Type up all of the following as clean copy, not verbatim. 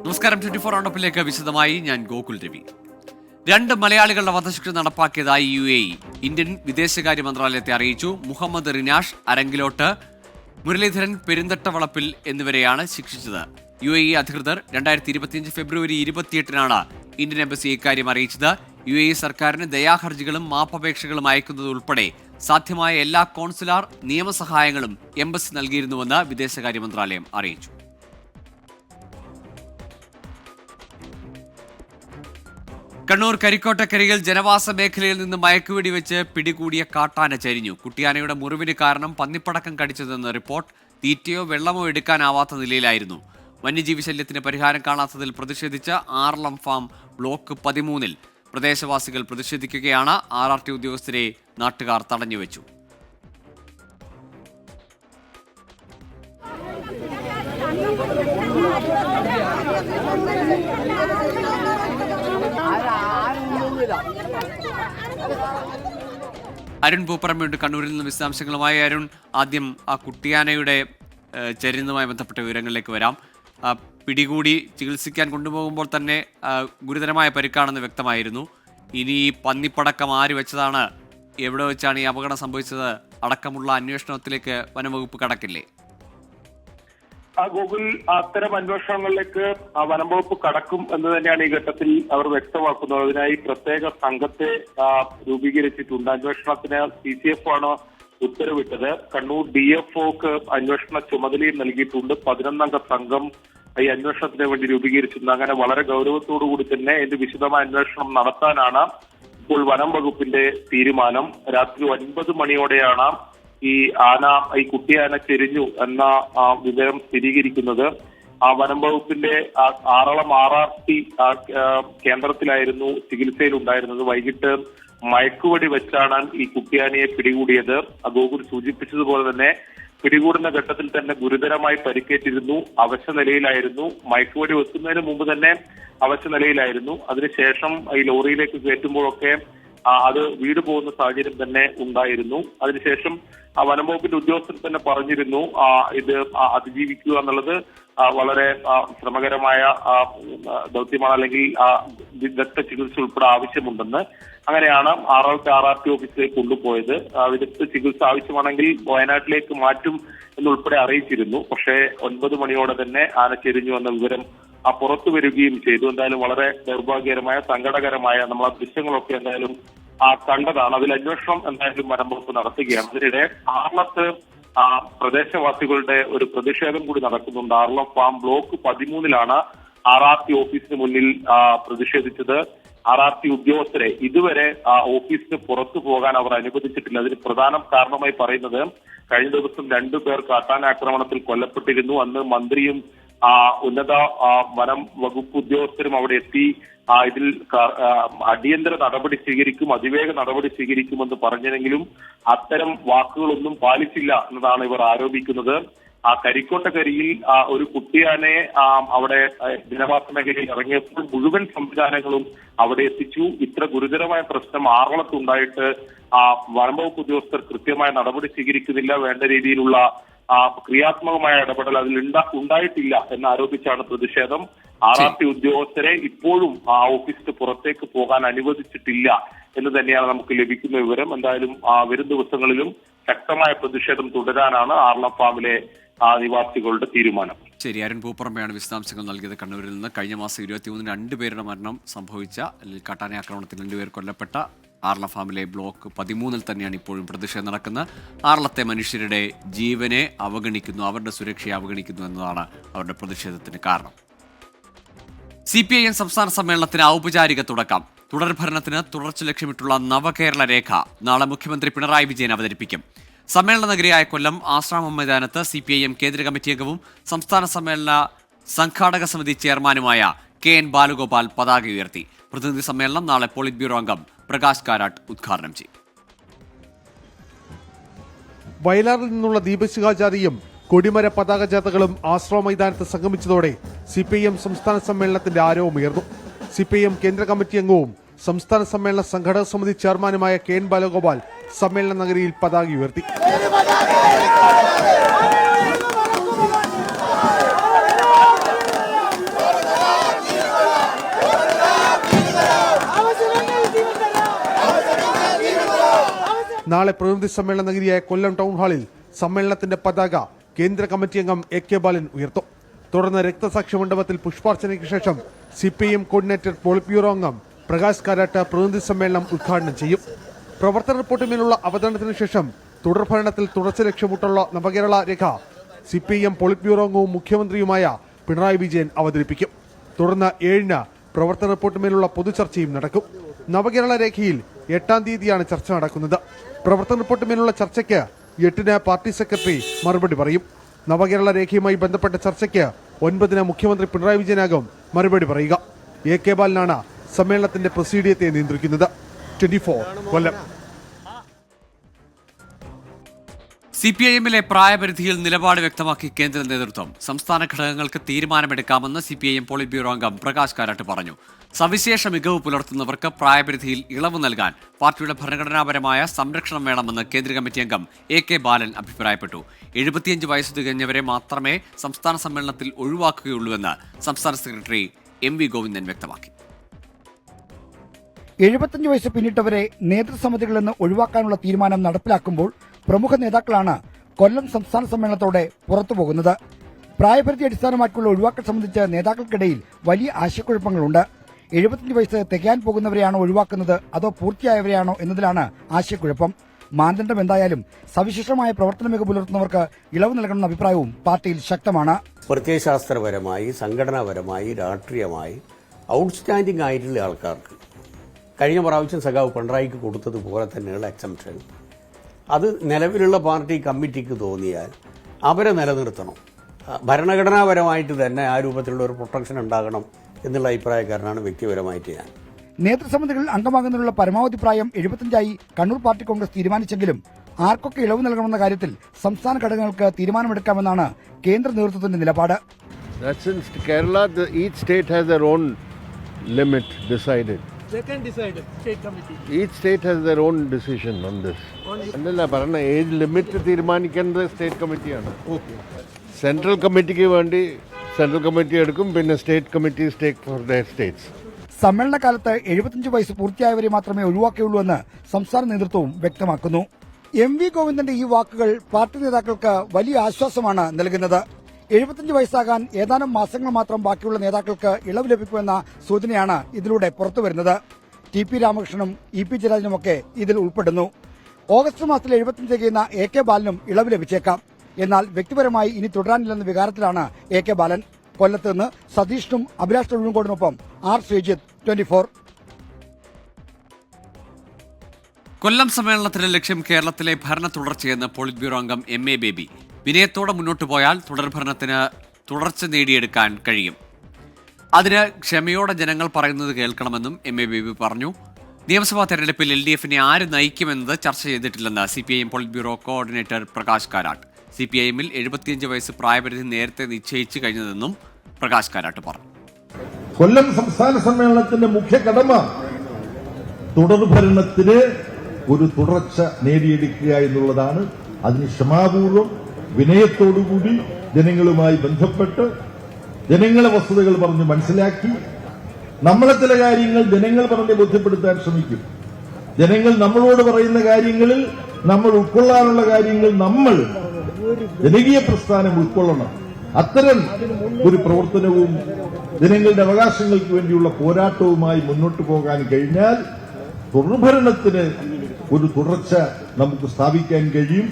നമസ്കാരം. 24 റൗണ്ടപ്പിലേക്ക് വിശദമായി ഞാൻ ഗോകുൽ രവി. 2 മലയാളികളുടെ വധശിക്ഷ നടപ്പാക്കിയതായി UAE ഇന്ത്യൻ വിദേശകാര്യ മന്ത്രാലയത്തെ അറിയിച്ചു. മുഹമ്മദ് റിനാഷ് അരങ്കിലോട്ട്, മുരളീധരൻ പെരുന്തട്ടവളപ്പിൽ എന്നിവരെയാണ് ശിക്ഷിച്ചത്. UAE അധികൃതർ 2025 ഫെബ്രുവരി 28-നാണ് ഇന്ത്യൻ എംബസി ഇക്കാര്യം അറിയിച്ചത്. UAE സർക്കാരിന് ദയാഹർജികളും മാപ്പപേക്ഷകളും അയക്കുന്നത് ഉൾപ്പെടെ സാധ്യമായ എല്ലാ കോൺസുലാർ നിയമസഹായങ്ങളും എംബസി നൽകിയിരുന്നുവെന്ന് വിദേശകാര്യ മന്ത്രാലയം അറിയിച്ചു. കണ്ണൂർ കരിക്കോട്ടക്കരിയിൽ ജനവാസ മേഖലയിൽ നിന്ന് മയക്കുവെടി വെച്ച് പിടികൂടിയ കാട്ടാന ചരിഞ്ഞു. കുട്ടിയാനയുടെ മുറിവിന് കാരണം പന്നിപ്പടക്കം കടിച്ചതെന്ന് റിപ്പോർട്ട്. തീറ്റയോ വെള്ളമോ എടുക്കാനാവാത്ത നിലയിലായിരുന്നു. വന്യജീവി ശല്യത്തിന് പരിഹാരം കാണാത്തതിൽ പ്രതിഷേധിച്ച് ആറളം ഫാം ബ്ലോക്ക് 13-ൽ പ്രദേശവാസികൾ പ്രതിഷേധിക്കുകയാണ്. RRT ഉദ്യോഗസ്ഥരെ നാട്ടുകാർ തടഞ്ഞുവെച്ചു. അരുൺ പൂപ്പറമ്പുണ്ട് കണ്ണൂരിൽ നിന്ന് വിശദാംശങ്ങളുമായി. അരുൺ, ആദ്യം ആ കുട്ടിയാനയുടെ ചരിഞ്ഞതുമായി ബന്ധപ്പെട്ട വിവരങ്ങളിലേക്ക് വരാം. പിടികൂടി ചികിത്സിക്കാൻ കൊണ്ടുപോകുമ്പോൾ തന്നെ ഗുരുതരമായ പരിക്കാണെന്ന് വ്യക്തമായിരുന്നു. ഇനി ഈ പന്നിപ്പടക്കം ആര് വെച്ചതാണ്, എവിടെ വെച്ചാണ് ഈ അപകടം സംഭവിച്ചത് അടക്കമുള്ള അന്വേഷണത്തിലേക്ക് വനംവകുപ്പ് കടക്കില്ലേ? ഗൂഗിൾ അത്തരം അന്വേഷണങ്ങളിലേക്ക് വനം വകുപ്പ് കടക്കും എന്ന് തന്നെയാണ് ഈ ഘട്ടത്തിൽ അവർ വ്യക്തമാക്കുന്നത്. അതിനായി പ്രത്യേക സംഘത്തെ രൂപീകരിച്ചിട്ടുണ്ട്. അന്വേഷണത്തിന് CCF ആണ് ഉത്തരവിട്ടത്. കണ്ണൂർ DFOക്ക് അന്വേഷണ ചുമതലയും നൽകിയിട്ടുണ്ട്. 11-അംഗ സംഘം ഈ അന്വേഷണത്തിന് വേണ്ടി രൂപീകരിച്ചിട്ടുണ്ട്. അങ്ങനെ വളരെ ഗൗരവത്തോടു കൂടി തന്നെ ഇതിന്റെ വിശദമായ അന്വേഷണം നടത്താനാണ് ഇപ്പോൾ വനം വകുപ്പിന്റെ തീരുമാനം. രാത്രി 9 മണിയോടെയാണ് ഈ കുട്ടിയാന ചെരിഞ്ഞു എന്ന വിവരം സ്ഥിരീകരിക്കുന്നത്. വനം വകുപ്പിന്റെ ആറളം RRT കേന്ദ്രത്തിലായിരുന്നു ചികിത്സയിൽ ഉണ്ടായിരുന്നത്. വൈകിട്ട് മയക്കുവെടി വെച്ചാണ് ഈ കുട്ടിയാനയെ പിടികൂടിയത്. ഗോകുൽ സൂചിപ്പിച്ചതുപോലെ തന്നെ പിടികൂടുന്ന ഘട്ടത്തിൽ തന്നെ ഗുരുതരമായി പരിക്കേറ്റിരുന്നു. അവശ നിലയിലായിരുന്നു. മയക്കുവെടി വെക്കുന്നതിന് മുമ്പ് തന്നെ അവശ നിലയിലായിരുന്നു. അതിനുശേഷം ഈ ലോറിയിലേക്ക് കയറ്റുമ്പോഴൊക്കെ അത് വീട് പോകുന്ന സാഹചര്യം തന്നെ ഉണ്ടായിരുന്നു. അതിനുശേഷം വനംവകുപ്പിന്റെ ഉദ്യോഗസ്ഥർ തന്നെ പറഞ്ഞിരുന്നു ഇത് അതിജീവിക്കുക എന്നുള്ളത് വളരെ ശ്രമകരമായ ദൗത്യമാണ്, അല്ലെങ്കിൽ വിദഗ്ധ ചികിത്സ ഉൾപ്പെടെ ആവശ്യമുണ്ടെന്ന്. അങ്ങനെയാണ് RRT ഓഫീസിലേക്ക് കൊണ്ടുപോയത്. വിദഗ്ധ ചികിത്സ ആവശ്യമാണെങ്കിൽ വയനാട്ടിലേക്ക് മാറ്റും എന്നുൾപ്പെടെ അറിയിച്ചിരുന്നു. പക്ഷേ 9 മണിയോടെ തന്നെ ആന ചെരിഞ്ഞു എന്ന വിവരം പുറത്തു വരികയും ചെയ്തു. എന്തായാലും വളരെ ദൗർഭാഗ്യകരമായ സങ്കടകരമായ നമ്മൾ ആ ദൃശ്യങ്ങളൊക്കെ എന്തായാലും കണ്ടതാണ്. അതിൽ അന്വേഷണം എന്തായാലും വനം വകുപ്പ് നടത്തുകയാണ്. അതിനിടെ ആറളത്ത് പ്രദേശവാസികളുടെ ഒരു പ്രതിഷേധം കൂടി നടക്കുന്നുണ്ട്. ആറളം ഫാം ബ്ലോക്ക് 13-ലാണ് RRT ഓഫീസിന് മുന്നിൽ പ്രതിഷേധിച്ചത്. RRT ഉദ്യോഗസ്ഥരെ ഇതുവരെ ഓഫീസിന് പുറത്തു പോകാൻ അവർ അനുവദിച്ചിട്ടില്ല. അതിന് പ്രധാന കാരണമായി പറയുന്നത് കഴിഞ്ഞ ദിവസം 2 പേർ കാട്ടാനാക്രമണത്തിൽ കൊല്ലപ്പെട്ടിരുന്നു. അന്ന് മന്ത്രിയും ഉന്നത വനം വകുപ്പ് ഉദ്യോഗസ്ഥരും അവിടെ എത്തി ഇതിൽ അടിയന്തര നടപടി സ്വീകരിക്കും, അതിവേഗ നടപടി സ്വീകരിക്കുമെന്ന് പറഞ്ഞെങ്കിലും അത്തരം വാക്കുകളൊന്നും പാലിച്ചില്ല എന്നതാണ് ഇവർ ആരോപിക്കുന്നത്. കരിക്കോട്ടക്കരിയിൽ ഒരു കുട്ടിയാനയെ അവിടെ ജനവാസ മേഖലയിൽ ഇറങ്ങിയപ്പോൾ മുഴുവൻ സംവിധാനങ്ങളും അവിടെ എത്തിച്ചു. ഇത്ര ഗുരുതരമായ പ്രശ്നം ആറളത്തുണ്ടായിട്ട് വനംവകുപ്പ് ഉദ്യോഗസ്ഥർ കൃത്യമായ നടപടി സ്വീകരിക്കുന്നില്ല, വേണ്ട രീതിയിലുള്ള ക്രിയാത്മകമായ ഇടപെടൽ അതിൽ ഉണ്ടായിട്ടില്ല എന്നാരോപിച്ചാണ് പ്രതിഷേധം. RRT ഉദ്യോഗസ്ഥരെ ഇപ്പോഴും ഓഫീസിന് പുറത്തേക്ക് പോകാൻ അനുവദിച്ചിട്ടില്ല എന്ന് തന്നെയാണ് നമുക്ക് ലഭിക്കുന്ന വിവരം. എന്തായാലും വരും ദിവസങ്ങളിലും ശക്തമായ പ്രതിഷേധം തുടരാനാണ് ആറളം ഫാമിലെ നിവാസികളുടെ തീരുമാനം. ശരി, അരുൺ പൂപ്പറമ്പയാണ് വിശദാംശങ്ങൾ നൽകിയത് കണ്ണൂരിൽ നിന്ന്. കഴിഞ്ഞ മാസം 23-ന് 2 പേരുടെ മരണം സംഭവിച്ച കാട്ടാന ആക്രമണത്തിൽ 2 പേർ കൊല്ലപ്പെട്ട ആറളം ഫാമിലെ ബ്ലോക്ക് 13-ൽ തന്നെയാണ് ഇപ്പോഴും പ്രതിഷേധം നടക്കുന്നത്. ആറളത്തെ മനുഷ്യരുടെ ജീവനെ അവഗണിക്കുന്നു, അവരുടെ സുരക്ഷയെ അവഗണിക്കുന്നു എന്നതാണ് അവരുടെ പ്രതിഷേധത്തിന് കാരണം. CPIM സംസ്ഥാന സമ്മേളനത്തിന് ഔപചാരിക തുടക്കം. തുടർഭരണത്തിന് തുടർച്ച ലക്ഷ്യമിട്ടുള്ള നവകേരള രേഖ നാളെ മുഖ്യമന്ത്രി പിണറായി വിജയൻ അവതരിപ്പിക്കും. സമ്മേളന നഗരിയായ കൊല്ലം ആശ്രാമം മൈതാനത്ത് CPIM കേന്ദ്ര കമ്മിറ്റി അംഗവും സംസ്ഥാന സമ്മേളന സംഘാടക സമിതി ചെയർമാനുമായ KN ബാലഗോപാൽ പതാക ഉയർത്തി. പ്രതിനിധി സമ്മേളനം നാളെ പോളിറ്റ് ബ്യൂറോ അംഗം പ്രകാശ് കാരാട്ട് ഉദ്ഘാടനം ചെയ്യും. വയലാറിൽ നിന്നുള്ള ദീപശിഖാചാരിയും കൊടിമര പതാക ജാഥകളും ആശ്രമ മൈതാനത്ത് സംഗമിച്ചതോടെ CPIM സംസ്ഥാന സമ്മേളനത്തിന്റെ ആരവമുയർന്നു. CPIM കേന്ദ്ര കമ്മിറ്റി അംഗവും സംസ്ഥാന സമ്മേളന സംഘാടക സമിതി ചെയർമാനുമായ KN ബാലഗോപാൽ സമ്മേളന നഗരിയിൽ പതാക ഉയർത്തി. നാളെ പ്രതിനിധി സമ്മേളന നഗരിയായ കൊല്ലം ടൗൺ ഹാളിൽ സമ്മേളനത്തിന്റെ പതാക കേന്ദ്ര കമ്മിറ്റി അംഗം AK ബാലൻ ഉയർത്തും. തുടർന്ന് രക്തസാക്ഷി മണ്ഡപത്തിൽ പുഷ്പാർച്ചനയ്ക്ക് ശേഷം CPIM കോർഡിനേറ്റർ പോളിറ്റ് ബ്യൂറോ അംഗം പ്രകാശ് കാരാട്ട് പ്രതിനിധി സമ്മേളനം ഉദ്ഘാടനം ചെയ്യും. പ്രവർത്തന റിപ്പോർട്ടിന്മേലുള്ള അവതരണത്തിന് ശേഷം തുടർഭരണത്തിൽ തുടർച്ച ലക്ഷ്യമിട്ടുള്ള നവകേരള രേഖ CPIM പോളിറ്റ് ബ്യൂറോ അംഗവും മുഖ്യമന്ത്രിയുമായ പിണറായി വിജയൻ അവതരിപ്പിക്കും. തുടർന്ന് 7-ന് പ്രവർത്തന റിപ്പോർട്ടിന്മേലുള്ള പൊതുചർച്ചയും നടക്കും. നവകേരള രേഖയിൽ 8-ാം തീയതിയാണ് ചർച്ച നടക്കുന്നത്. പ്രവർത്തന റിപ്പോർട്ടിന്മേലുള്ള ചർച്ചയ്ക്ക് 8-ന് പാർട്ടി സെക്രട്ടറി മറുപടി പറയും. നവകേരള രേഖയുമായി ബന്ധപ്പെട്ട ചർച്ചയ്ക്ക് 9-ന് മുഖ്യമന്ത്രി പിണറായി വിജയനാകും മറുപടി പറയുക. AK ബാലനാണ് സമ്മേളനത്തിന്റെ പ്രസീഡിയത്തെ നിയന്ത്രിക്കുന്നത്. 24 കൊല്ലം. CPIM-ലെ പ്രായപരിധിയിൽ നിലപാട് വ്യക്തമാക്കി കേന്ദ്ര നേതൃത്വം. സംസ്ഥാന ഘടകങ്ങൾക്ക് തീരുമാനമെടുക്കാമെന്ന് CPIM പോളിറ്റ് ബ്യൂറോ അംഗം പ്രകാശ് കാരാട്ട് പറഞ്ഞു. സവിശേഷ മികവ് പുലർത്തുന്നവർക്ക് പ്രായപരിധിയിൽ ഇളവ് നൽകാൻ പാർട്ടിയുടെ ഭരണഘടനാപരമായ സംരക്ഷണം വേണമെന്ന് കേന്ദ്ര കമ്മിറ്റി അംഗം AK ബാലൻ അഭിപ്രായപ്പെട്ടു. 75 വയസ്സ് തികഞ്ഞവരെ മാത്രമേ സംസ്ഥാന സമ്മേളനത്തിൽ ഒഴിവാക്കുകയുള്ളൂവെന്ന് സംസ്ഥാന സെക്രട്ടറി MV ഗോവിന്ദൻ വ്യക്തമാക്കി. 75 വയസ്സ് പിന്നിട്ടവരെ നേതൃസമിതികളിൽ നിന്ന് ഒഴിവാക്കാനുള്ള തീരുമാനം നടപ്പിലാക്കുമ്പോൾ പ്രമുഖ നേതാക്കളാണ് കൊല്ലം സംസ്ഥാന സമ്മേളനത്തോടെ പുറത്തുപോകുന്നത്. പ്രായപരിധി അടിസ്ഥാനമാക്കിയുള്ള ഒഴിവാക്കൽ സംബന്ധിച്ച് നേതാക്കൾക്കിടയിൽ വലിയ ആശയക്കുഴപ്പങ്ങളുണ്ട്. 75 വയസ്സ് തികയാൻ പോകുന്നവരെയാണോ ഒഴിവാക്കുന്നത് അതോ പൂർത്തിയായവരെയാണോ എന്നതിലാണ് ആശയക്കുഴപ്പം. മാനദണ്ഡം എന്തായാലും സവിശേഷമായ പ്രവർത്തന മികവ് പുലർത്തുന്നവർക്ക് ഇളവ് നൽകണമെന്ന അഭിപ്രായവും പാർട്ടിയിൽ ശക്തമാണ്. പ്രത്യയശാസ്ത്രപരമായി, സംഘടനാപരമായി, രാഷ്ട്രീയമായി ഔട്ട്സ്റ്റാൻഡിംഗ് ആയിട്ടുള്ള ആൾക്കാർക്ക് കഴിഞ്ഞ പ്രാവശ്യം സഖാവ് പിണറായിക്ക് കൊടുത്തതുപോലെ തന്നെയുള്ള എക്സംഷൻ അത് നിലവിലുള്ള പാർട്ടി കമ്മിറ്റിക്ക് തോന്നിയാൽ അവരെ നിലനിർത്തണം. ഭരണഘടനാപരമായിട്ട് തന്നെ ആ രൂപത്തിലുള്ള ഒരു പ്രൊട്ടക്ഷൻ ഉണ്ടാകണം എന്നുള്ള അഭിപ്രായക്കാരനാണ് വ്യക്തിപരമായിട്ട് ഞാൻ. നേതൃസമിതികളിൽ അംഗമാകുന്നതിനുള്ള പരമാവധി പ്രായം 75ആയി കണ്ണൂർ പാർട്ടി കോൺഗ്രസ് തീരുമാനിച്ചെങ്കിലും ആർക്കൊക്കെ ഇളവ് നൽകണമെന്ന കാര്യത്തിൽ സംസ്ഥാന ഘടകങ്ങൾക്ക് തീരുമാനമെടുക്കാമെന്നാണ് കേന്ദ്ര നേതൃത്വത്തിന്റെ നിലപാട്. Kerala, each state has their own limit decided. They can decide, state committee. Each state has their own decision on this. അല്ലല്ല പറഞ്ഞ ഏജ് ലിമിറ്റ് തീരുമാനിക്കേണ്ടത് സ്റ്റേറ്റ് കമ്മിറ്റിയാണ്. സെൻട്രൽ കമ്മിറ്റിക്ക് വേണ്ടി സെൻട്രൽ കമ്മിറ്റി എടുക്കും, പിന്നെ state committees take for their states. സമ്മേളനകാലത്ത് 75 വയസ്സ് പൂർത്തിയായവരെ മാത്രമേ ഒഴിവാക്കുകയുള്ളൂ എന്ന് സംസ്ഥാന നേതൃത്വവും വ്യക്തമാക്കുന്നു. MV ഗോവിന്ദന്റെ ഈ വാക്കുകൾ പാർട്ടി നേതാക്കൾക്ക് വലിയ ആശ്വാസമാണ് നൽകുന്നത്. 75 വയസ്സാകാൻ ഏതാനും മാസങ്ങൾ മാത്രം ബാക്കിയുള്ള നേതാക്കൾക്ക് ഇളവ് ലഭിക്കുമെന്ന സൂചനയാണ് ഇതിലൂടെ പുറത്തുവരുന്നത്. TP രാമകൃഷ്ണനും EP ജയരാജനുമൊക്കെ ഇതിൽ ഉൾപ്പെടുന്നു. ഓഗസ്റ്റ് മാസത്തിൽ 75 തികയുന്ന AK ബാലനും ഇളവ് ലഭിച്ചേക്കാം. എന്നാൽ വ്യക്തിപരമായി ഇനി തുടരാനില്ലെന്ന വികാരത്തിലാണ് AK ബാലൻ. കൊല്ലത്ത് നിന്ന് സതീഷിനും അഭിലാഷ് തൊഴിലുംകോടിനൊപ്പം R ശ്രീജിത്ത്, 24. കൊല്ലം സമ്മേളനത്തിന്റെ ലക്ഷ്യം കേരളത്തിലെ ഭരണ തുടർച്ചയെന്ന് പോളിറ്റ് ബ്യൂറോ അംഗം MA ബേബി. വിനയത്തോടെ മുന്നോട്ട് പോയാൽ തുടർഭരണത്തിന് തുടർച്ച നേടിയെടുക്കാൻ കഴിയും. അതിന് ക്ഷമയോടെ ജനങ്ങൾ പറയുന്നത് കേൾക്കണമെന്നും MA ബേബി പറഞ്ഞു. നിയമസഭാ തെരഞ്ഞെടുപ്പിൽ LDF-നെ ആര് നയിക്കുമെന്നത് ചർച്ച ചെയ്തിട്ടില്ലെന്ന് CPIM polit bureau coordinator Prakash Karat. CPIM-ൽ 75 വയസ്സ് പ്രായപരിധി നേരത്തെ നിശ്ചയിച്ചു കഴിഞ്ഞതെന്നും പ്രകാശ് കാരാട്ട് പറഞ്ഞു. കൊല്ലം സംസ്ഥാന സമ്മേളനത്തിന്റെ മുഖ്യ കടമ തുടർഭരണത്തിന് ഒരു തുടർച്ച നേടിയെടുക്കുക എന്നുള്ളതാണ്. അതിന് ക്ഷമാപൂർവം വിനയത്തോടുകൂടി ജനങ്ങളുമായി ബന്ധപ്പെട്ട് ജനങ്ങളെ വസ്തുതകൾ പറഞ്ഞ് മനസ്സിലാക്കി നമ്മളെ ചില കാര്യങ്ങൾ ജനങ്ങൾ പറഞ്ഞ് ബോധ്യപ്പെടുത്താൻ ശ്രമിക്കും. ജനങ്ങൾ നമ്മളോട് പറയുന്ന കാര്യങ്ങളിൽ നമ്മൾ ഉൾക്കൊള്ളാനുള്ള കാര്യങ്ങൾ നമ്മൾ ജനകീയ പ്രസ്ഥാനം ഉൾക്കൊള്ളണം. അത്തരം ഒരു പ്രവർത്തനവും ജനങ്ങളുടെ അവകാശങ്ങൾക്ക് വേണ്ടിയുള്ള പോരാട്ടവുമായി മുന്നോട്ട് പോകാൻ കഴിഞ്ഞാൽ തുടർഭരണത്തിന് ഒരു തുടർച്ച നമുക്ക് സ്ഥാപിക്കാൻ കഴിയും.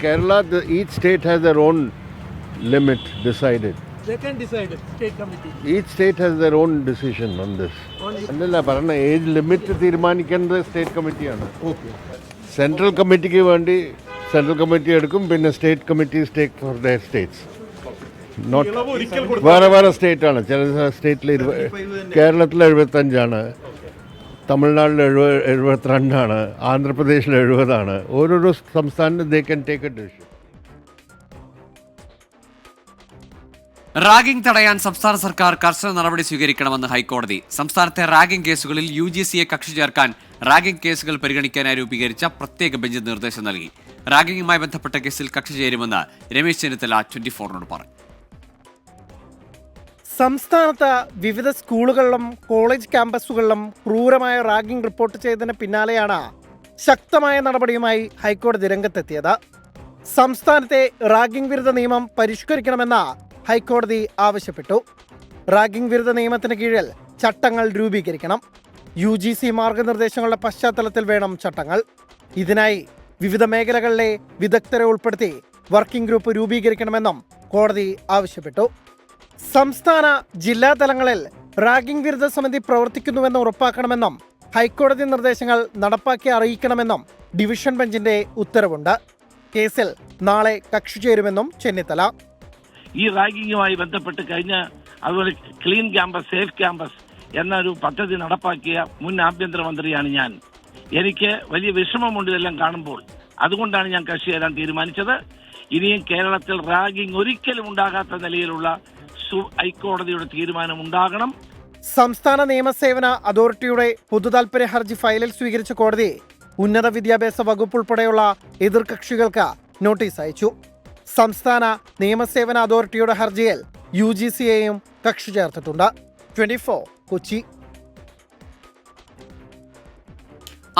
Kerala, each state has their own limit decided. They can decide, state committee. Each state has their own decision on this. അല്ലല്ല പറഞ്ഞ ഏജ് ലിമിറ്റ് തീരുമാനിക്കേണ്ടത് സ്റ്റേറ്റ് കമ്മിറ്റിയാണ്. സെൻട്രൽ കമ്മിറ്റിക്ക് വേണ്ടി സെൻട്രൽ കമ്മിറ്റി എടുക്കും, പിന്നെ state committees take for their States. വേറെ വേറെ സ്റ്റേറ്റാണ്. ചില സ്റ്റേറ്റിൽ കേരളത്തിൽ 75ആണ്, തമിഴ്നാട്ടിൽ 72ആണ്, ആന്ധ്രാപ്രദേശിൽ 70ആണ്. ഓരോരോ സംസ്ഥാനത്ത് they can take A decision. Ragging തടയാൻ സംസ്ഥാന സർക്കാർ കർശന നടപടി സ്വീകരിക്കണമെന്ന് ഹൈക്കോടതി. സംസ്ഥാനത്തെ റാഗിംഗ് കേസുകളിൽ UGCയെ കക്ഷി ചേർക്കാൻ റാഗിംഗ് കേസുകൾ പരിഗണിക്കാനായി രൂപീകരിച്ച പ്രത്യേക ബെഞ്ച് നിർദ്ദേശം നൽകി. റാഗിംഗുമായി ബന്ധപ്പെട്ട കേസിൽ കക്ഷി ചേരുമെന്ന് രമേശ് ചെന്നിത്തല 24-നോട് പറഞ്ഞു. സംസ്ഥാനത്ത് വിവിധ സ്കൂളുകളിലും കോളേജ് ക്യാമ്പസുകളിലും ക്രൂരമായ റാഗിംഗ് റിപ്പോർട്ട് ചെയ്തതിന് പിന്നാലെയാണ് ശക്തമായ നടപടിയുമായി ഹൈക്കോടതി രംഗത്തെത്തിയത്. സംസ്ഥാനത്തെ റാഗിംഗ് വിരുദ്ധ നിയമം പരിഷ്കരിക്കണമെന്ന് ഹൈക്കോടതി ആവശ്യപ്പെട്ടു. റാഗിംഗ് വിരുദ്ധ നിയമത്തിന് കീഴിൽ ചട്ടങ്ങൾ രൂപീകരിക്കണം. UGC മാർഗനിർദ്ദേശങ്ങളുടെ പശ്ചാത്തലത്തിൽ വേണം ചട്ടങ്ങൾ. ഇതിനായി വിവിധ മേഖലകളിലെ വിദഗ്ധരെ ഉൾപ്പെടുത്തി വർക്കിംഗ് ഗ്രൂപ്പ് രൂപീകരിക്കണമെന്നും കോടതി ആവശ്യപ്പെട്ടു. സംസ്ഥാന ജില്ലാ തലങ്ങളിൽ റാഗിംഗ് വിരുദ്ധ സമിതി പ്രവർത്തിക്കുന്നുവെന്ന് ഉറപ്പാക്കണമെന്നും ഹൈക്കോടതി നിർദ്ദേശങ്ങൾ നടപ്പാക്കി അറിയിക്കണമെന്നും ഡിവിഷൻ ബെഞ്ചിന്റെ ഉത്തരവുണ്ട്. കേസിൽ നാളെ കക്ഷി ചേരുമെന്നും ചെന്നിത്തല. ഈ റാഗിങ്ങുമായി ബന്ധപ്പെട്ട് അതുപോലെ ക്ലീൻ ക്യാമ്പസ്, സേഫ് ക്യാമ്പസ് എന്നൊരു പദ്ധതി നടപ്പാക്കിയ മുൻ ആഭ്യന്തരമന്ത്രിയാണ് ഞാൻ. എനിക്ക് വലിയ വിഷമമുണ്ട് ഇതെല്ലാം കാണുമ്പോൾ. അതുകൊണ്ടാണ് ഞാൻ കക്ഷി ചേരാൻ തീരുമാനിച്ചത്. ഇനിയും കേരളത്തിൽ റാഗിംഗ് ഒരിക്കലും ഉണ്ടാകാത്ത നിലയിലുള്ള ഹൈക്കോടതിയുടെ തീരുമാനം ഉണ്ടാകണം. സംസ്ഥാന നിയമസേവന അതോറിറ്റിയുടെ പൊതുതാൽപര്യ ഹർജി ഫയലിൽ സ്വീകരിച്ച കോടതി ഉന്നത വിദ്യാഭ്യാസ വകുപ്പ് ഉൾപ്പെടെയുള്ള എതിർകക്ഷികൾക്ക് നോട്ടീസ് അയച്ചു. സംസ്ഥാന നിയമസേവന അതോറിറ്റിയുടെ ഹർജിയിൽ UGCയെയും കക്ഷി ചേർത്തിട്ടുണ്ട്. 24 കൊച്ചി.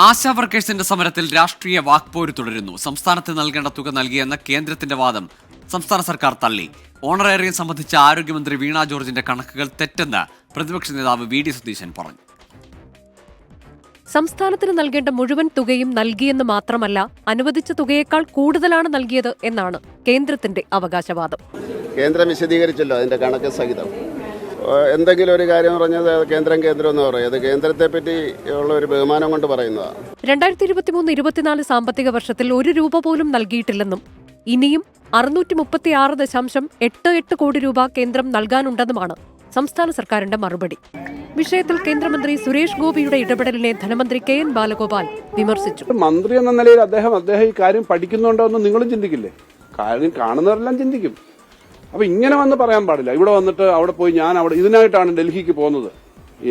ആശാ വർക്കേഴ്സിന്റെ സമരത്തിൽ രാഷ്ട്രീയ വാക്പോര് തുടരുന്നു. സംസ്ഥാനത്ത് നൽകേണ്ട തുക നൽകിയെന്ന കേന്ദ്രത്തിന്റെ വാദം സംസ്ഥാന സർക്കാർ തള്ളി. ഓണറേറിയം സംബന്ധിച്ച ആരോഗ്യമന്ത്രി വീണ ജോർജിന്റെ കണക്കുകൾ തെറ്റെന്ന് പ്രതിപക്ഷ നേതാവ് VD സതീശൻ പറഞ്ഞു. സംസ്ഥാനത്തിന് നൽകേണ്ട മുഴുവൻ തുകയും നൽകിയെന്ന് മാത്രമല്ല, അനുവദിച്ച തുകയേക്കാൾ കൂടുതലാണ് നൽകിയത് എന്നാണ് കേന്ദ്രത്തിന്റെ അവകാശവാദം. കേന്ദ്രം വിശദീകരിച്ചല്ലോ അതിന്റെ കണക്ക് സഹിതം. എന്തെങ്കിലും ഒരു കാര്യം പറഞ്ഞത് കേന്ദ്രം എന്ന് പറയും. അത് കേന്ദ്രത്തെ പറ്റി ഉള്ള ഒരു ബഹുമാനം കൊണ്ട് പറയുന്നതാണ്. 2023-24 സാമ്പത്തിക വർഷത്തിൽ 1 രൂപ പോലും നൽകിയിട്ടില്ലെന്നും ഇനിയും 636.88 കോടി രൂപ കേന്ദ്രം നൽകാനുണ്ടെന്നുമാണ് സംസ്ഥാന സർക്കാരിന്റെ മറുപടി. വിഷയത്തിൽ കേന്ദ്രമന്ത്രി സുരേഷ് ഗോപിയുടെ ഇടപെടലിനെ ധനമന്ത്രി KN ബാലഗോപാൽ വിമർശിച്ചു. മന്ത്രി എന്ന നിലയിൽ അദ്ദേഹം ഈ കാര്യം പഠിക്കുന്നുണ്ടോ എന്ന് നിങ്ങളും ചിന്തിക്കില്ലേ? കാര്യം കാണുന്നവരെല്ലാം ചിന്തിക്കും. അപ്പൊ ഇങ്ങനെ വന്ന് പറയാൻ പാടില്ല. ഇവിടെ വന്നിട്ട് അവിടെ പോയി ഞാൻ ഇതിനായിട്ടാണ് ഡൽഹിക്ക് പോകുന്നത്.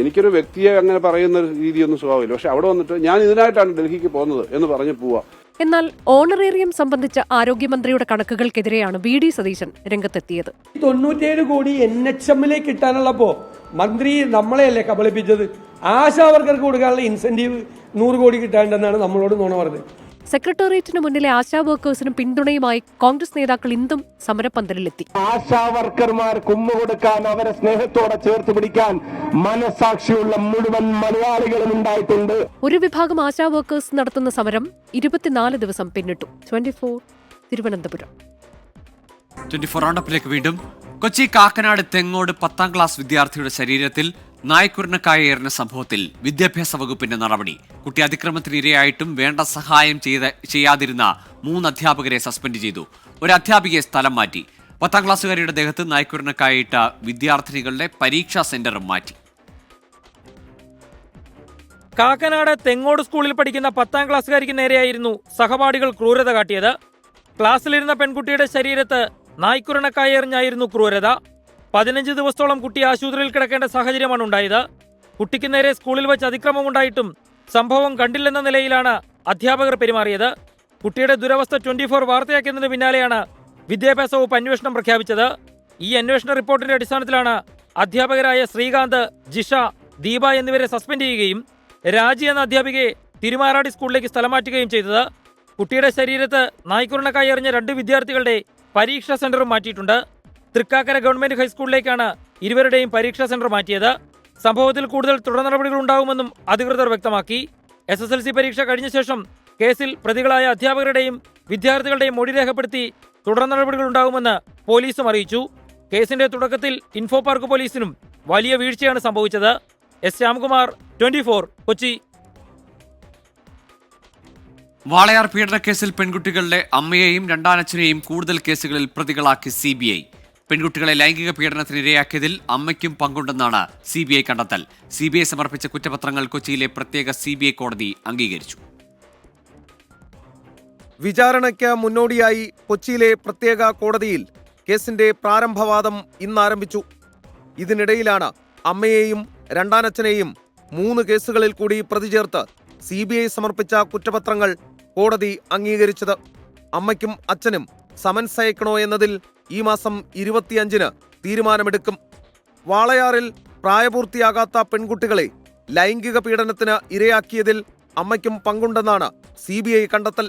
എനിക്കൊരു വ്യക്തിയെ അങ്ങനെ പറയുന്ന രീതിയൊന്നും സ്വഭാവമില്ല. പക്ഷെ അവിടെ വന്നിട്ട് ഞാൻ ഇതിനായിട്ടാണ് ഡൽഹിക്ക് പോകുന്നത് എന്ന് പറഞ്ഞ് പോവാ. എന്നാൽ ഓണറേറിയം സംബന്ധിച്ച ആരോഗ്യമന്ത്രിയുടെ കണക്കുകൾക്കെതിരെയാണ് VD സതീശൻ രംഗത്തെത്തിയത്. 97 കോടി NHM-ലേക്ക് കിട്ടാനുള്ളപ്പോ മന്ത്രി നമ്മളെയല്ലേ കബളിപ്പിച്ചത്? ആശാവർക്കർക്ക് കൊടുക്കാനുള്ള ഇൻസെന്റീവ് 100 കോടി കിട്ടാണ്ടെന്നാണ് നമ്മളോട് നുണ പറഞ്ഞത്. സെക്രട്ടേറിയറ്റിന് മുന്നിലെ ആശാ വർക്കേഴ്സിനും പിന്തുണയുമായി കോൺഗ്രസ് നേതാക്കൾ ഇന്നും സമരപ്പന്തലിലെത്തി. ആശാ വർക്കർമാർ കുമ്മുകൊടുക്കാൻ, അവരെ സ്നേഹത്തോടെ ചേർത്ത് പിടിക്കാൻ മനസാക്ഷിയുള്ള മുഴുവൻ മലയാളികളും ഉണ്ടായിട്ടുണ്ട്. ഒരു വിഭാഗം ആശാ വർക്കേഴ്സ് നടത്തുന്ന സമരം 24 ദിവസം പിന്നിട്ടു. 24 തിരുവനന്തപുരം. 24 റൗണ്ടപ്പിലേക്ക് വീണ്ടും. കൊച്ചി കാക്കനാട് തെങ്ങോട് 10ാം ക്ലാസ് വിദ്യാർത്ഥിയുടെ ശരീരത്തിൽ നായ്ക്കുരുണക്കായ സംഭവത്തിൽ വിദ്യാഭ്യാസ വകുപ്പിന്റെ നടപടി. കുട്ടി അതിക്രമത്തിന് ഇരയായിട്ടും വേണ്ട സഹായം ചെയ്യാതിരുന്ന 3 അധ്യാപകരെ സസ്പെൻഡ് ചെയ്തു. ഒരു അധ്യാപികയെ സ്ഥലം മാറ്റി. 10ാം ക്ലാസ്സുകാരിയുടെ ദേഹത്ത് നായ്ക്കുരുണക്കായിട്ട വിദ്യാർത്ഥിനികളുടെ പരീക്ഷാ സെന്ററും മാറ്റി. കാക്കനാട് തെങ്ങോട് സ്കൂളിൽ പഠിക്കുന്ന 10ാം ക്ലാസ്സുകാരിക്ക് നേരെയായിരുന്നു സഹപാഠികൾ ക്രൂരത കാട്ടിയത്. ക്ലാസ്സിലിരുന്ന പെൺകുട്ടിയുടെ ശരീരത്ത് നായ്ക്കുരുണക്കായ എറിഞ്ഞായിരുന്നു ക്രൂരത. 15 ദിവസത്തോളം കുട്ടി ആശുപത്രിയിൽ കിടക്കേണ്ട സാഹചര്യമാണ് ഉണ്ടായത്. കുട്ടിക്ക് നേരെ സ്കൂളിൽ വെച്ച് അതിക്രമമുണ്ടായിട്ടും സംഭവം കണ്ടില്ലെന്ന നിലയിലാണ് അധ്യാപകർ പെരുമാറിയത്. കുട്ടിയുടെ ദുരവസ്ഥ 24 വാർത്തയാക്കിയതിനു പിന്നാലെയാണ് വിദ്യാഭ്യാസ വകുപ്പ് അന്വേഷണം പ്രഖ്യാപിച്ചത്. ഈ അന്വേഷണ റിപ്പോർട്ടിന്റെ അടിസ്ഥാനത്തിലാണ് അധ്യാപകരായ ശ്രീകാന്ത്, ജിഷ, ദീപ എന്നിവരെ സസ്പെൻഡ് ചെയ്യുകയും രാജി എന്ന അധ്യാപികയെ തിരുമാറാടി സ്കൂളിലേക്ക് സ്ഥലം മാറ്റുകയും ചെയ്തത്. കുട്ടിയുടെ ശരീരത്ത് നായ്ക്കുരുണക്കായ എറിഞ്ഞ 2 വിദ്യാർത്ഥികളുടെ പരീക്ഷാ സെന്ററും മാറ്റിയിട്ടുണ്ട്. തൃക്കാക്കര ഗവൺമെന്റ് ഹൈസ്കൂളിലേക്കാണ് ഇരുവരുടെയും പരീക്ഷാ സെന്റർ മാറ്റിയത്. സംഭവത്തിൽ കൂടുതൽ തുടർ നടപടികൾ ഉണ്ടാവുമെന്നും അധികൃതർ വ്യക്തമാക്കി. SSLC പരീക്ഷ കഴിഞ്ഞ ശേഷം കേസിൽ പ്രതികളായ അധ്യാപകരുടെയും വിദ്യാർത്ഥികളുടെയും മൊഴി രേഖപ്പെടുത്തി തുടർ നടപടികൾ ഉണ്ടാവുമെന്ന് പോലീസും അറിയിച്ചു. കേസിന്റെ തുടക്കത്തിൽ ഇൻഫോ പാർക്ക് പോലീസിനും വലിയ വീഴ്ചയാണ് സംഭവിച്ചത്. S. ശ്യാംകുമാർ, 24 കൊച്ചി. വാളയാർ പീഡനക്കേസിൽ പെൺകുട്ടികളുടെ അമ്മയെയും രണ്ടാനച്ഛനെയും കൂടുതൽ കേസുകളിൽ പ്രതികളാക്കി CBI. പെൺകുട്ടികളെ ലൈംഗിക പീഡനത്തിന് ഇരയാക്കിയതിൽ അമ്മയ്ക്കും പങ്കുണ്ടെന്നാണ് CBI കണ്ടെത്തൽ. CBI സമർപ്പിച്ച കുറ്റപത്രങ്ങൾ കൊച്ചിയിലെ പ്രത്യേക CBI കോടതി അംഗീകരിച്ചു. വിചാരണയ്ക്ക് മുന്നോടിയായി കൊച്ചിയിലെ പ്രത്യേക കോടതിയിൽ കേസിന്റെ പ്രാരംഭവാദം ഇന്ന് ആരംഭിച്ചു. ഇതിനിടയിലാണ് അമ്മയെയും രണ്ടാനച്ഛനെയും 3 കേസുകളിൽ കൂടി പ്രതി ചേർത്ത് CBI സമർപ്പിച്ച കുറ്റപത്രങ്ങൾ കോടതി അംഗീകരിച്ചത്. അമ്മയ്ക്കും അച്ഛനും സമൻസ് അയക്കണോ എന്നതിൽ ഈ മാസം 25-ന് തീരുമാനമെടുക്കും. വാളയാറിൽ പ്രായപൂർത്തിയാകാത്ത പെൺകുട്ടികളെ ലൈംഗിക പീഡനത്തിന് ഇരയാക്കിയതിൽ അമ്മയ്ക്കും പങ്കുണ്ടെന്നാണ് CBI കണ്ടെത്തൽ.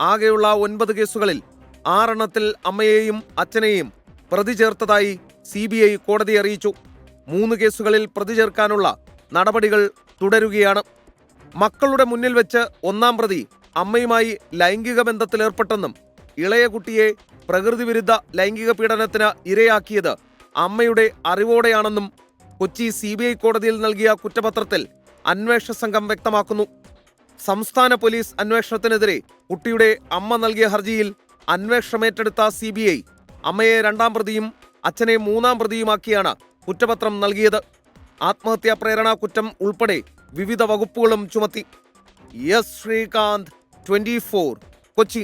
ആകെയുള്ള 9 കേസുകളിൽ 6 എണ്ണത്തിൽ അമ്മയെയും അച്ഛനെയും പ്രതി ചേർത്തതായി CBI കോടതിയെ അറിയിച്ചു. 3 കേസുകളിൽ പ്രതി ചേർക്കാനുള്ള നടപടികൾ തുടരുകയാണ്. മക്കളുടെ മുന്നിൽ വെച്ച് 1-ാം പ്രതി അമ്മയുമായി ലൈംഗിക ബന്ധത്തിലേർപ്പെട്ടെന്നും ഇളയ കുട്ടിയെ പ്രകൃതി വിരുദ്ധ ലൈംഗിക പീഡനത്തിന് ഇരയാക്കിയത് അമ്മയുടെ അറിവോടെയാണെന്നും കൊച്ചി CBI കോടതിയിൽ നൽകിയ കുറ്റപത്രത്തിൽ അന്വേഷണ സംഘം വ്യക്തമാക്കുന്നു. സംസ്ഥാന പോലീസ് അന്വേഷണത്തിനെതിരെ കുട്ടിയുടെ അമ്മ നൽകിയ ഹർജിയിൽ അന്വേഷണമേറ്റെടുത്ത CBI അമ്മയെ 2-ാം പ്രതിയും അച്ഛനെ 3-ാം പ്രതിയുമാക്കിയാണ് കുറ്റപത്രം നൽകിയത്. ആത്മഹത്യാ പ്രേരണ കുറ്റം ഉൾപ്പെടെ വിവിധ വകുപ്പുകളും ചുമത്തി. എസ് ശ്രീകാന്ത്, 24 കൊച്ചി.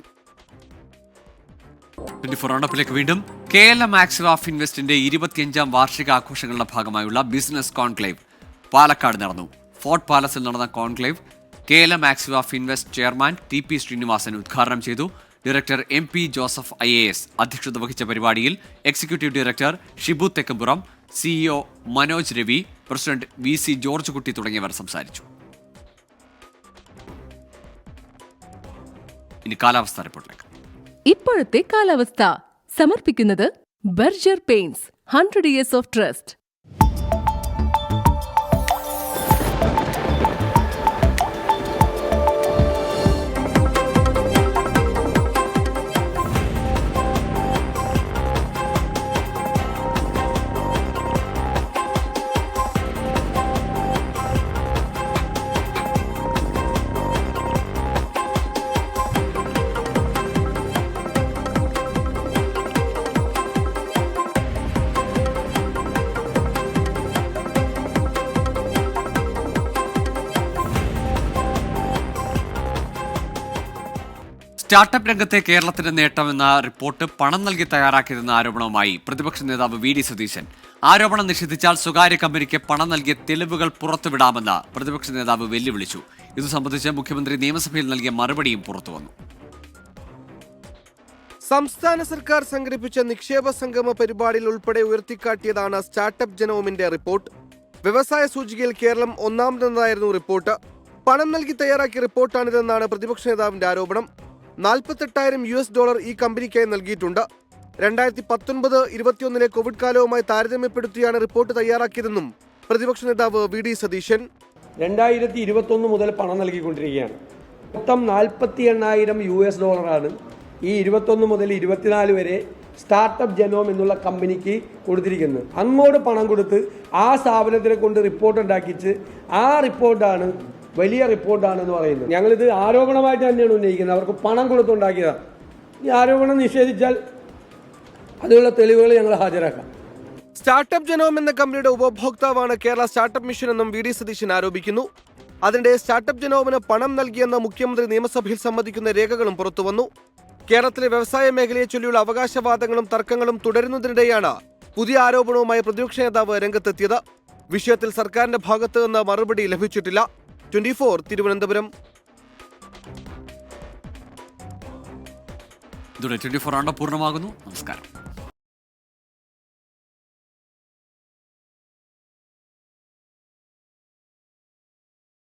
24 റൗണ്ടപ്പിലേക്ക് വീണ്ടും. KLM ആക്സിസ് ഓഫ് ഇൻവെസ്റ്റിന്റെ 25ാം വാർഷികാഘോഷങ്ങളുടെ ഭാഗമായുള്ള ബിസിനസ് കോൺക്ലേവ് പാലക്കാട് നടന്നു. ഫോർട്ട് പാലസിൽ നടന്ന conclave KLM Axis of invest chairman TP Srinivasan ഉദ്ഘാടനം ചെയ്തു. ഡയറക്ടർ MP ജോസഫ് IAS അധ്യക്ഷത വഹിച്ച പരിപാടിയിൽ executive director Shibu Thekkampuram, CEO Manoj Ravi, president VC George Kutty തുടങ്ങിയവർ സംസാരിച്ചു. ഇനി കാലാവസ്ഥ റിപ്പോർട്ടിലേക്ക്. ഇപ്പോഴത്തെ കാലാവസ്ഥ സമർപ്പിക്കുന്നത് Berger paints 100 years of trust. സ്റ്റാർട്ടപ്പ് രംഗത്തെ കേരളത്തിന്റെ നേട്ടമെന്ന റിപ്പോർട്ട് പണം നൽകി തയ്യാറാക്കിയതെന്ന ആരോപണവുമായി പ്രതിപക്ഷ നേതാവ് VD സതീശൻ. ആരോപണം നിഷേധിച്ചാൽ സ്വകാര്യ കമ്പനിക്ക് പണം നൽകിയ തെളിവുകൾ പുറത്തുവിടാമെന്ന് പ്രതിപക്ഷ നേതാവ് വെല്ലുവിളിച്ചു. ഇതു സംബന്ധിച്ച് മുഖ്യമന്ത്രി നിയമസഭയിൽ നൽകിയ മറുപടിയും പുറത്തുവന്നു. സംസ്ഥാന സർക്കാർ സംഘടിപ്പിച്ച നിക്ഷേപ സംഗമ പരിപാടിയിൽ ഉൾപ്പെടെ ഉയർത്തിക്കാട്ടിയതാണ് സ്റ്റാർട്ടപ്പ് ജനോമിന്റെ റിപ്പോർട്ട്. വ്യവസായ സൂചികയിൽ കേരളം 1ാമതെന്നതായിരുന്നു റിപ്പോർട്ട്. പണം നൽകി തയ്യാറാക്കിയ റിപ്പോർട്ടാണിതെന്നാണ് പ്രതിപക്ഷ നേതാവിന്റെ ആരോപണം. $48,000 ഈ കമ്പനിക്കായി നൽകിയിട്ടുണ്ട്. 2019-21 കോവിഡ് കാലവുമായി താരതമ്യപ്പെടുത്തിയാണ് റിപ്പോർട്ട് തയ്യാറാക്കിയതെന്നും പ്രതിപക്ഷ നേതാവ് VD സതീശൻ. 2021 മുതൽ പണം നൽകിക്കൊണ്ടിരിക്കുകയാണ്. മൊത്തം $48,000 ഈ 21 മുതൽ 24 വരെ സ്റ്റാർട്ടപ്പ് ജനോം എന്നുള്ള കമ്പനിക്ക് കൊടുത്തിരിക്കുന്നത്. അങ്ങോട്ട് പണം കൊടുത്ത് ആ സ്ഥാപനത്തിനെ കൊണ്ട് റിപ്പോർട്ട് ഉണ്ടാക്കിച്ച് ആ റിപ്പോർട്ടാണ് വലിയ റിപ്പോർട്ടാണെന്ന് പറയുന്നത്. ഞങ്ങളിത് ആരോപണമായിട്ട് തന്നെയാണ് ഉന്നയിക്കുന്നത്. അവർക്ക് പണം കൊടുത്തുണ്ടാക്കിയതാണ്. ഈ ആരോപണം നിഷേധിച്ചാൽ അതിനുള്ള തെളിവുകൾ ഞങ്ങൾ ഹാജരാക്കാം. സ്റ്റാർട്ടപ്പ് ജനോം എന്ന കമ്പനിയുടെ ഉപഭോക്താവാണ് കേരള സ്റ്റാർട്ടപ്പ് മിഷൻ എന്നും VD സതീശൻ ആരോപിക്കുന്നു. അതിന്റെ സ്റ്റാർട്ടപ്പ് ജനോമിന് പണം നൽകിയെന്ന് മുഖ്യമന്ത്രി നിയമസഭയിൽ സമ്മതിക്കുന്ന രേഖകളും പുറത്തുവന്നു. കേരളത്തിലെ വ്യവസായ മേഖലയെ ചൊല്ലിയുള്ള അവകാശവാദങ്ങളും തർക്കങ്ങളും തുടരുന്നതിനിടെയാണ് പുതിയ ആരോപണവുമായി പ്രതിപക്ഷ നേതാവ് രംഗത്തെത്തിയത്. വിഷയത്തിൽ സർക്കാരിന്റെ ഭാഗത്ത് നിന്ന് മറുപടി ലഭിച്ചിട്ടില്ല. 24 തിരുവനന്തപുരം. ഇതോടെ 24 റൗണ്ട് പൂർണ്ണമാകുന്നു. നമസ്കാരം.